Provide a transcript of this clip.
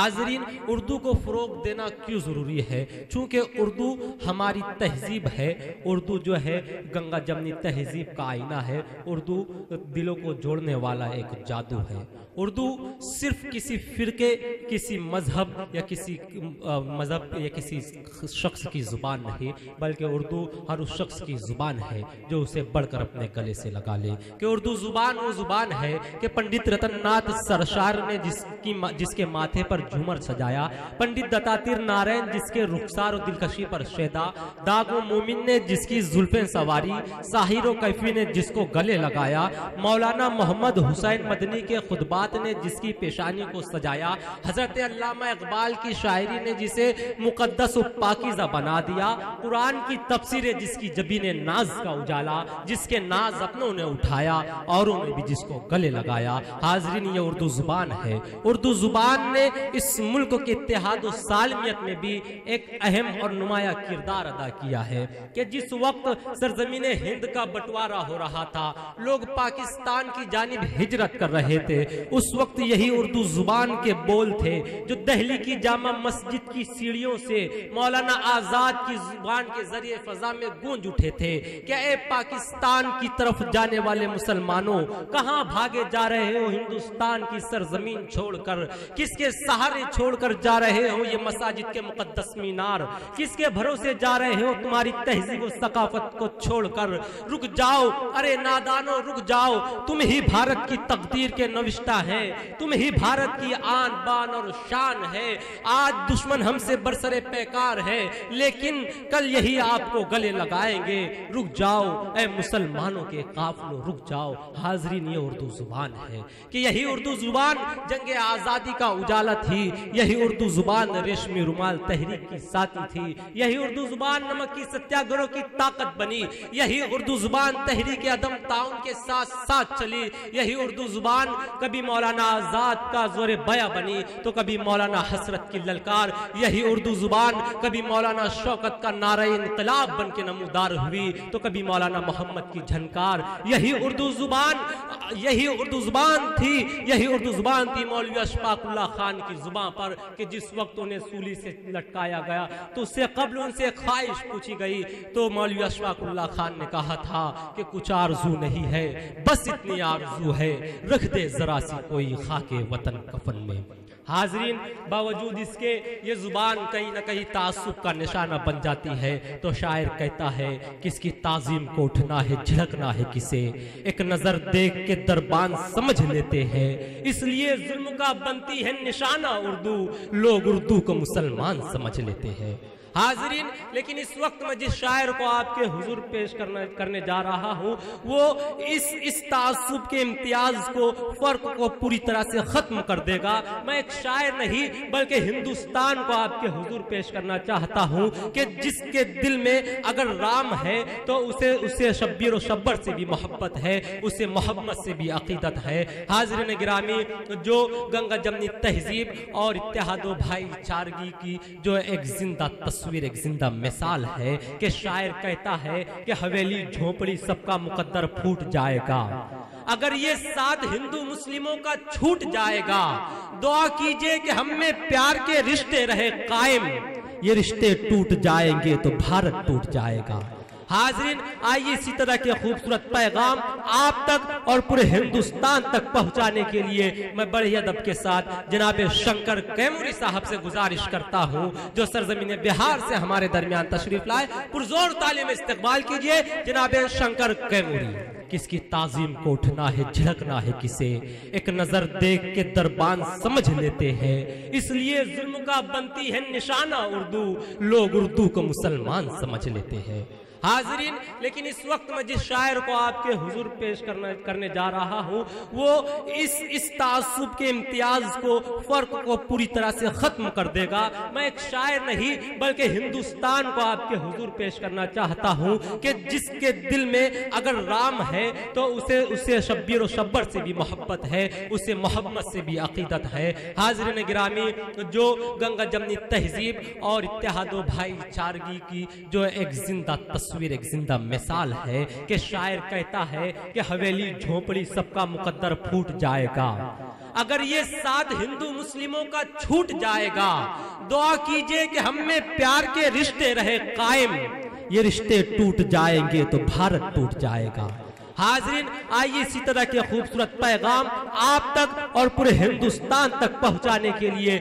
हाज़रीन, उर्दू को फ़रोग़ देना क्यों ज़रूरी है? चूँकि उर्दू हमारी तहज़ीब है। उर्दू जो है गंगा जमनी तहज़ीब का आईना है। उर्दू दिलों को जोड़ने वाला एक जादू है। उर्दू सिर्फ किसी फ़िरके, किसी मज़हब या किसी शख्स की ज़ुबान नहीं, बल्कि उर्दू हर उस शख्स की ज़ुबान है जो उसे बढ़कर अपने गले से लगा ले। कि उर्दू ज़ुबान वो ज़ुबान है कि पंडित रतननाथ सरशार ने जिसके माथे पर झूमर सजाया, पंडित दत्तात्रेय नारायण जिसके रुखसार और दिलकशी पर शेदा, दागो मोमिन ने जिसकी जुल्फें सवारी, साहिरो कैफी ने जिसको गले लगाया, मौलाना मोहम्मद हुसैन मदनी के खुतबात ने जिसकी पेशानी को सजाया, हजरत अल्लामा इकबाल की शायरी ने जिसे मुकद्दस और पाकीज़ा बना दिया, कुरान की तफसीर जिसकी जबीने नाज का उजाला, जिसके नाज अपनों ने उठाया और उन्होंने भी जिसको गले लगाया। हाज़रीन, ये उर्दू ज़ुबान है। उर्दू ज़ुबान ने इस मुल्क के इत्तेहाद और सालमियत में भी एक अहम और नुमाया किरदार अदा किया है कि जिस वक्त सरजमीन हिंद का बंटवारा हो रहा था, लोग पाकिस्तान की जानिब हिजरत कर रहे थे, उस वक्त यही उर्दू ज़ुबान के बोल थे जो दिल्ली की जामा मस्जिद की सीढ़ियों से मौलाना आज़ाद की ज़ुबान के जरिए फ़ज़ा में गूंज उठे थे। क्या ए पाकिस्तान की तरफ जाने वाले मुसलमानों, कहाँ भागे जा रहे हो हिंदुस्तान की सरजमीन छोड़कर? किसके सहारे छोड़कर जा रहे हो ये मसाजिद के मुकद्दस मीनार? किसके भरोसे जा रहे हो तुम्हारी तहजीब और सकाफत को छोड़कर? रुक जाओ, अरे नादानो रुक जाओ, तुम ही भारत की तकदीर के नविश्ता है, तुम ही भारत की आन बान और शान है। आज दुश्मन हमसे बरसरे पैकार है, लेकिन कल यही आपको गले लगाएंगे। रुक जाओ ऐ मुसलमानों के काफिलों, रुक जाओ। हाज़रीन, ये उर्दू ज़ुबान है कि यही उर्दू ज़ुबान जंगे आज़ादी का उजाला थी, यही उर्दू ज़ुबान रेशमी रुमाल तहरीक की साथी थी, यही उर्दू ज़ुबान नमक की सत्याग्रह की ताकत बनी, यही उर्दू ज़ुबान तहरीक अदम ताउन के साथ साथ चली, यही उर्दू ज़ुबान कभी मौलाना आज़ाद का ज़ोरे बया बनी तो कभी मौलाना हसरत की ललकार, यही उर्दू ज़ुबान कभी मौलाना शौकत का नारा इनकलाब बन के नमूदार हुई तो कभी मौलाना मोहम्मद की झनकार। यही उर्दू ज़ुबान थी मौलवी अशफाकुल्लाह खान की ज़ुबान पर कि जिस वक्त उन्हें सूली से लटकाया गया तो उससे कब्ल उनसे ख्वाहिश पूछी गई तो मौलवी अशफाकुल्लाह खान ने कहा था कि कुछ आरज़ू नहीं है, बस इतनी आरज़ू है, रख दे जरा सी कोई खाके वतन कफन में। हाज़रीन, बावजूद इसके ये ज़ुबान कहीं ना कहीं तासुब का निशाना बन जाती है तो शायर कहता है कि इसकी ताज़ीम को उठना है, झिड़कना है किसे, एक नज़र देख के दरबान समझ लेते हैं, इसलिए जुल्म का बनती है निशाना उर्दू, लोग उर्दू को मुसलमान समझ लेते हैं। हाज़रीन, लेकिन इस वक्त मैं जिस शायर को आपके हुजूर पेश करने जा रहा हूँ वो इस तासुब के इम्तियाज को, फर्क को पूरी तरह से खत्म कर देगा। मैं एक शायर नहीं बल्कि हिंदुस्तान को आपके हुजूर पेश करना चाहता हूँ कि जिसके दिल में अगर राम है तो उसे शब्बीर और शब्बर से भी मोहब्बत है, उसे मोहम्मद से भी अकीदत है। हाज़रीन गिरामी, जो गंगा जमनी तहजीब और इत्तेहाद व भाईचारगी की जो एक जिंदा तस्वीर, एक जिंदा मिसाल है कि शायर कहता है कि हवेली झोपड़ी सबका मुकद्दर फूट जाएगा, अगर ये साथ हिंदू मुस्लिमों का छूट जाएगा, दुआ कीजिए कि हम में प्यार के रिश्ते रहे कायम, ये रिश्ते टूट जाएंगे तो भारत टूट जाएगा। हाज़रीन, आइए इसी तरह के खूबसूरत पैगाम आप तक और पूरे हिंदुस्तान तक पहुंचाने के लिए मैं बड़े अदब के साथ जनाब शंकर कैमूरी साहब से गुजारिश करता हूं जो सरजमीन बिहार से हमारे दरमियान तशरीफ लाए। पुरजोर तालीम इस्तकबाल कीजिए जनाब शंकर कैमूरी। किसकी ताज़ीम को उठना है, झिड़कना है किसे, एक नजर देख के दरबान समझ लेते हैं, इसलिए जुल्म का बनती है निशाना उर्दू, लोग उर्दू को मुसलमान समझ लेते हैं। हाज़रीन, लेकिन इस वक्त मैं जिस शायर को आपके हुजूर पेश करने जा रहा हूँ वो इस तासुब के इम्तियाज को, फर्क को पूरी तरह से खत्म कर देगा। मैं एक शायर नहीं बल्कि हिंदुस्तान को आपके हुजूर पेश करना चाहता हूँ कि जिसके दिल में अगर राम है तो उसे शब्बीर और शब्बर से भी मोहब्बत है, उसे मोहम्मद से भी अकीदत है। हाज़रीन गिरामी, जो गंगा जमनी तहजीब और इत्तेहाद व भाईचारगी की जो एक जिंदा तस्वीर एक जिंदा मिसाल है कि शायर कहता है कि हवेली झोपड़ी सबका मुकद्दर फूट जाएगा। अगर ये साथ हिंदू मुस्लिमों का छूट जाएगा, दुआ कीजिए कि हम में प्यार के रिश्ते रहे कायम। ये रिश्ते टूट जाएंगे तो भारत टूट जाएगा। हाजरीन, आइए इसी तरह के खूबसूरत पैगाम आप तक और पूरे हिंदुस्तान तक पहुंचाने के लिए